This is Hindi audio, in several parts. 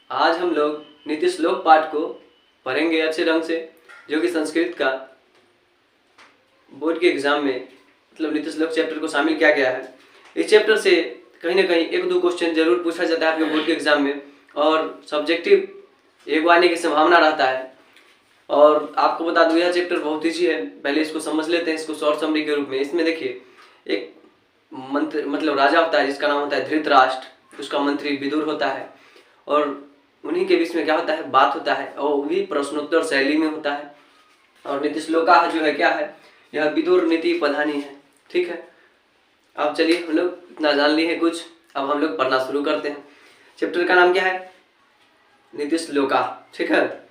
आज हम लोग नीति श्लोक पाठ को पढ़ेंगे अच्छे ढंग से, जो कि संस्कृत का बोर्ड के एग्जाम में मतलब नीति श्लोक चैप्टर को शामिल किया गया है। इस चैप्टर से कहीं ना कहीं एक दो क्वेश्चन जरूर पूछा जाता है आपके बोर्ड के एग्जाम में, और सब्जेक्टिव एक आने की संभावना रहता है। और आपको बता दूं यह चैप्टर बहुत ईजी है, पहले इसको समझ लेते हैं, इसको शॉर्ट समरी के रूप में। इसमें देखिए एक मंत्री मतलब राजा होता है जिसका नाम होता है धृतराष्ट्र, उसका मंत्री विदुर होता है, और उन्हीं के बीच में क्या होता है, बात होता है, और भी प्रश्नोत्तर शैली में होता है। और नीति श्लोका जो है क्या है, यह विदुर नीति पधानी है। ठीक है, अब चलिए हम लोग इतना जान लिए हैं कुछ, अब हम लोग पढ़ना शुरू करते हैं। चैप्टर का नाम क्या है, नीति श्लोका। ठीक है,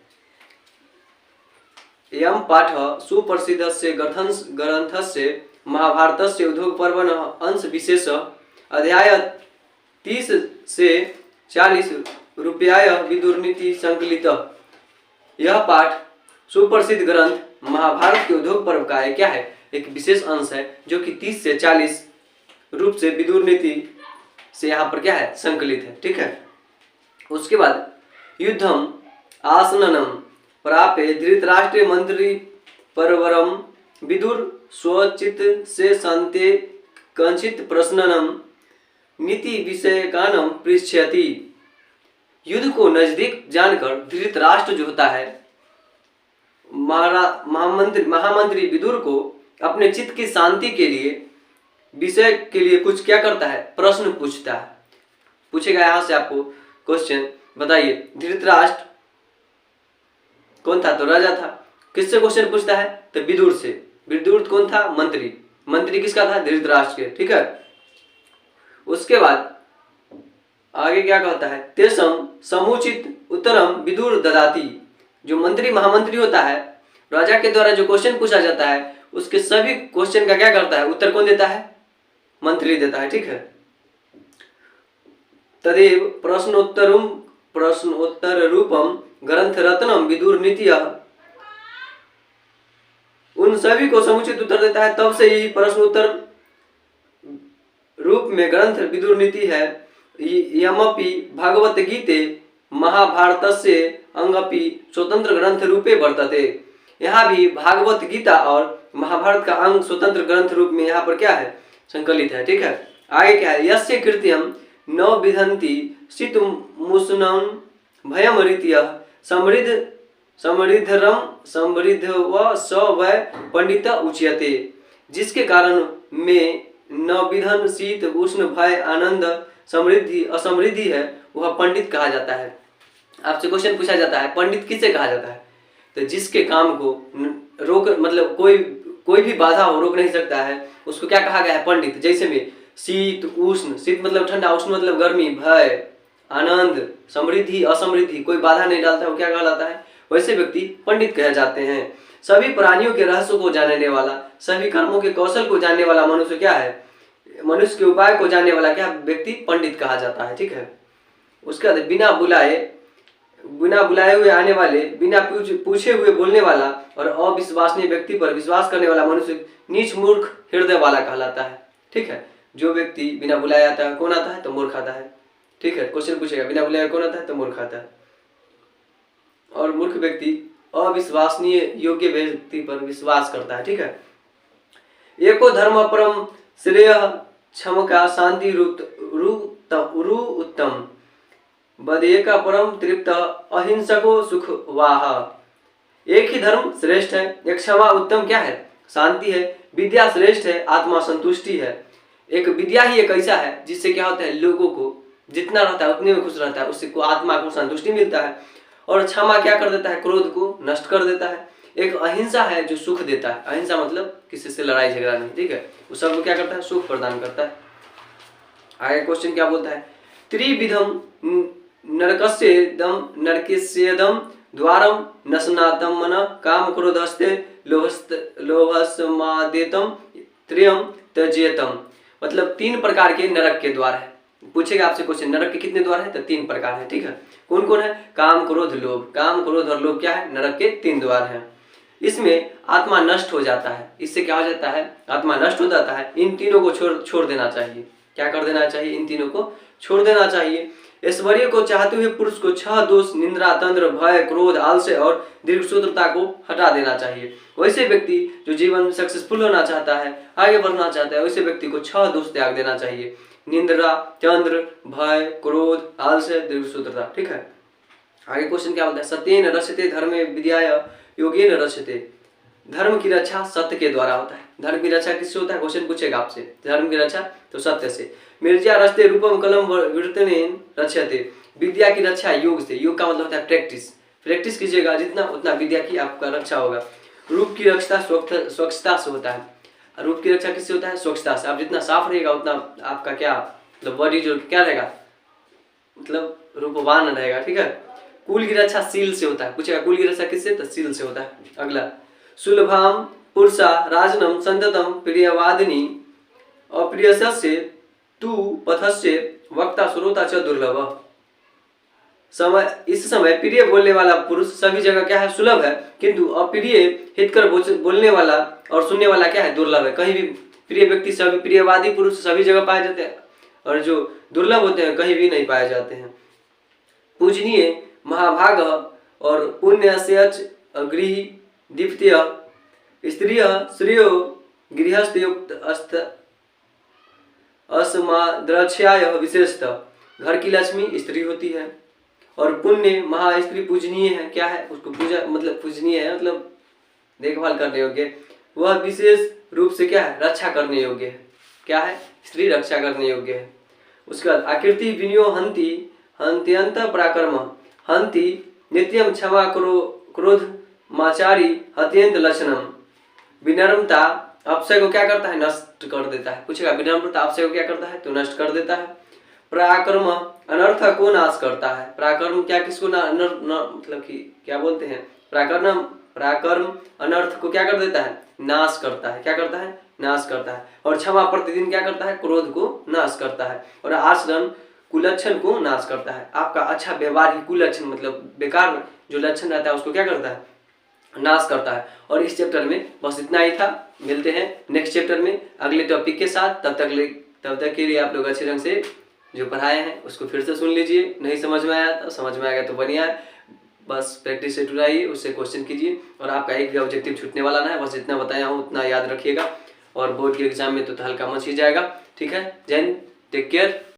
यम पाठ सुप्रसिद्धस्य ग्रंथस्य महाभारतस्य उद्योगपर्वण अंश विशेष अध्याय 30 से 40 रुपयाय विदुरनीति संकलित। यह पाठ सुप्रसिद्ध ग्रंथ महाभारत के उद्योग पर्व का क्या है, एक विशेष अंश है, जो कि 30 से 40 रूप से विदुर नीति से यहाँ पर क्या है, संकलित है। ठीक है, उसके बाद युद्धम आसननम प्राप्य धृतराष्ट्रीय मंत्री परवरम विदुर स्वचित से शांति कंचित प्रश्ननम नीति विषयकानम पृच्छति। युद्ध को नजदीक जानकर धृतराष्ट्र जो होता है महामंत्री विदुर को अपने चित्त की शांति के लिए विषय के लिए कुछ क्या करता है, प्रश्न पूछता है। पूछेगा यहां से आपको क्वेश्चन, बताइए धृतराष्ट्र कौन था, तो राजा था। किससे क्वेश्चन पूछता है, तो विदुर से। विदुर कौन था, मंत्री किसका था, धृतराष्ट्र के। ठीक है, उसके बाद आगे क्या कहता है, तेसम समुचित उत्तरम विदुर ददाति। जो मंत्री महामंत्री होता है, राजा के द्वारा जो क्वेश्चन पूछा जाता है उसके सभी क्वेश्चन का क्या करता है, उत्तर कौन देता है, मंत्री देता है। ठीक है, तदेव प्रश्नोत्तर रूपम ग्रंथ रत्नम विदुर नीति, उन सभी को समुचित उत्तर देता है, तब से ही प्रश्नोत्तर रूप में ग्रंथ विदुर नीति है। यमपि भागवत गीते महाभारतस्य अंगपि स्वतंत्र ग्रंथ रूपे वर्तते। यहाँ भी भागवत गीता और महाभारत का अंग स्वतंत्र ग्रंथ रूप में यहाँ पर क्या है, संकलित है। ठीक है, आगे क्या है, यस्य कृत्यम न विधन्ति शीतमुष्णं भयम रीत्या समृद्ध व स वै पंडित उच्यते। जिसके कारण में न विधन शीत उष्ण भय आनंद समृद्धि असमृद्धि है, वह पंडित कहा जाता है। आपसे क्वेश्चन पूछा जाता है पंडित किसे कहा जाता है, तो जिसके काम को रोक मतलब कोई भी बाधा हो रोक नहीं सकता है, उसको क्या कहा गया है, पंडित। जैसे में शीत उष्ण, शीत मतलब ठंडा, उष्ण मतलब गर्मी, भय आनंद समृद्धि असमृद्धि, कोई बाधा नहीं डालता है, वो क्या कहलाता है, वैसे व्यक्ति पंडित कहे जाते हैं। सभी प्राणियों के रहस्यों को जानने वाला, सभी कर्मों के कौशल को जानने वाला मनुष्य क्या है, मनुष्य के उपाय को जानने वाला क्या व्यक्ति पंडित कहा जाता है। ठीक है, उसके बाद बिना बुलाए हुए आने वाले, बिना पूछे हुए बोलने वाला और अविश्वसनीय व्यक्ति पर विश्वास करने वाला मनुष्य नीच मूर्ख हृदय वाला कहलाता है। ठीक है, जो व्यक्ति बिना बुलाए आता है कौन आता है, तो मूर्ख आता है। ठीक है, क्वेश्चन पूछेगा बिना बुलाए कौन आता है, तो मूर्ख आता है। और मूर्ख व्यक्ति अविश्वसनीय योग्य व्यक्ति पर विश्वास करता है। ठीक है, एको धर्म परम श्रेय क्षमका शांति रु उत्तम बदेका परम तृप्त अहिंसको सुख वाह। एक ही धर्म श्रेष्ठ है, एक क्षमा उत्तम क्या है, शांति है, विद्या श्रेष्ठ है, आत्मा संतुष्टि है। एक विद्या ही एक ऐसा है जिससे क्या होता है, लोगों को जितना रहता है उतने में खुश रहता है, उससे को आत्मा को संतुष्टि मिलता है। और क्षमा क्या कर देता है, क्रोध को नष्ट कर देता है। एक अहिंसा है जो सुख देता है, अहिंसा मतलब किसी से लड़ाई झगड़ा नहीं। ठीक है, वो सबको क्या करता है, सुख प्रदान करता है। आगे क्वेश्चन क्या बोलता है, त्रिविधम नरकेस्येदम द्वारम नसनातम मन काम क्रोधस्ते लोभस्मादेतम त्रियम त्यजेतम। मतलब 3 प्रकार के नरक के द्वार है। पूछेगा आपसे क्वेश्चन, नरक के कितने द्वार है, तो 3 प्रकार है। ठीक है, कौन कौन है, काम क्रोध लोभ। काम क्रोध और लोभ क्या है, नरक के 3 द्वार हैं। इसमें आत्मा नष्ट हो जाता है, इससे क्या हो जाता है, आत्मा नष्ट हो जाता है। इन तीनों को छोड़ देना चाहिए। क्या कर देना चाहिए, इन तीनों को छोड़ देना चाहिए। ऐश्वर्य को चाहते हुए पुरुष को 6 दोष निंद्रा, तंद्र, भय, क्रोध, आलस्य और दीर्घसूत्रता को हटा देना चाहिए। वैसे व्यक्ति जो जीवन में सक्सेसफुल होना चाहता है, आगे बढ़ना चाहता है, वैसे व्यक्ति को 6 दोष त्याग देना चाहिए। निंद्रा, तंद्र, भय, क्रोध, आलस्य, दीर्घसूत्रता। ठीक है, आगे क्वेश्चन क्या बोलता है? सत्येन रचते धर्मे विद्याय योगेन रचते। धर्म की रक्षा सत्य के द्वारा होता है। धर्म की रक्षा किससे होता है? क्वेश्चन पूछेगा आपसे। धर्म की रक्षा तो सत्य से। मिर्जा रचते रूपम कलम वीरतेन रचते। विद्या की रक्षा योग से। योग का मतलब होता है प्रैक्टिस। प्रैक्टिस कीजिएगा जितना, उतना विद्या की आपका रक्षा होगा। रूप की रक्षा स्वच्छता से होता है। रूप की रक्षा किससे होता है? स्वच्छता से। आप जितना साफ रहेगा उतना आपका क्या मतलब बॉडी जो क्या रहेगा, मतलब रूपवान रहेगा। ठीक है। कुल की रक्षा शील से होता है। पूछेगा कुल की रक्षा किससे? तो शील से होता है। अगला, सुलभाम पुरुषा राजनम संततम प्रियवादिनी अप्रियस्य तू पथस्य वक्ता श्रोता च दुर्लभ। इस समय प्रिय बोलने वाला पुरुष सभी जगह क्या है? सुलभ है, किंतु अप्रिय हितकर बोलने वाला और सुनने वाला क्या है? दुर्लभ है। कहीं भी प्रिय व्यक्ति, सभी प्रियवादी पुरुष सभी जगह पाए जाते हैं, और जो दुर्लभ होते हैं कहीं भी नहीं पाए जाते हैं। पूजनीय महाभाग और पुण्य से गृह दीप्त्य स्त्रिय श्रेयो गृहस्थयुक्त अस्माद्रक्ष्याय विशेषतः। घर की लक्ष्मी स्त्री होती है और पुण्य महास्त्री पूजनीय है। क्या है? उसको पूजा मतलब पूजनीय है, मतलब देखभाल करने योग्य। वह विशेष रूप से क्या है? रक्षा करने योग्य है। क्या है? स्त्री रक्षा करने योग्य है। उसके बाद आकृति विनियो हंति हंत्यंत पराक्रम हंति नित्यम क्षमा क्रोध माचारी अत्यंत लक्षणम। विनम्रता अपशय को क्या करता है? नष्ट कर देता है। पूछेगा विनम्रता अपशय को क्या करता है? तो नष्ट कर देता है। पराक्रम अनर्थ को नाश करता है। पराक्रम क्या किसको मतलब कि क्या बोलते हैं? पराक्रम अनर्थ को क्या कर देता है? नाश करता है। क्या करता है? नाश करता है। और क्षमा प्रतिदिन क्या करता है? क्रोध को नाश करता है। और आचरण कुलक्षण को नाश करता है। आपका अच्छा व्यवहार ही कुलक्षण मतलब बेकार जो लक्षण रहता है उसको क्या करता है? नाश करता है। और इस चैप्टर में बस इतना ही था। मिलते हैं नेक्स्ट चैप्टर में अगले टॉपिक के साथ। तब तक के लिए आप लोग अच्छे ढंग से जो पढ़ाए हैं उसको फिर से सुन लीजिए। नहीं समझ में आया तो समझ में आएगा तो बढ़िया है, बस प्रैक्टिस से टुराइए, उससे क्वेश्चन कीजिए और आपका एक भी ऑब्जेक्टिव छूटने वाला ना है। बस इतना बताया हूँ उतना याद रखिएगा और बोर्ड के एग्जाम में तो हल्का मच ही जाएगा। ठीक है, जय हिंद, टेक केयर।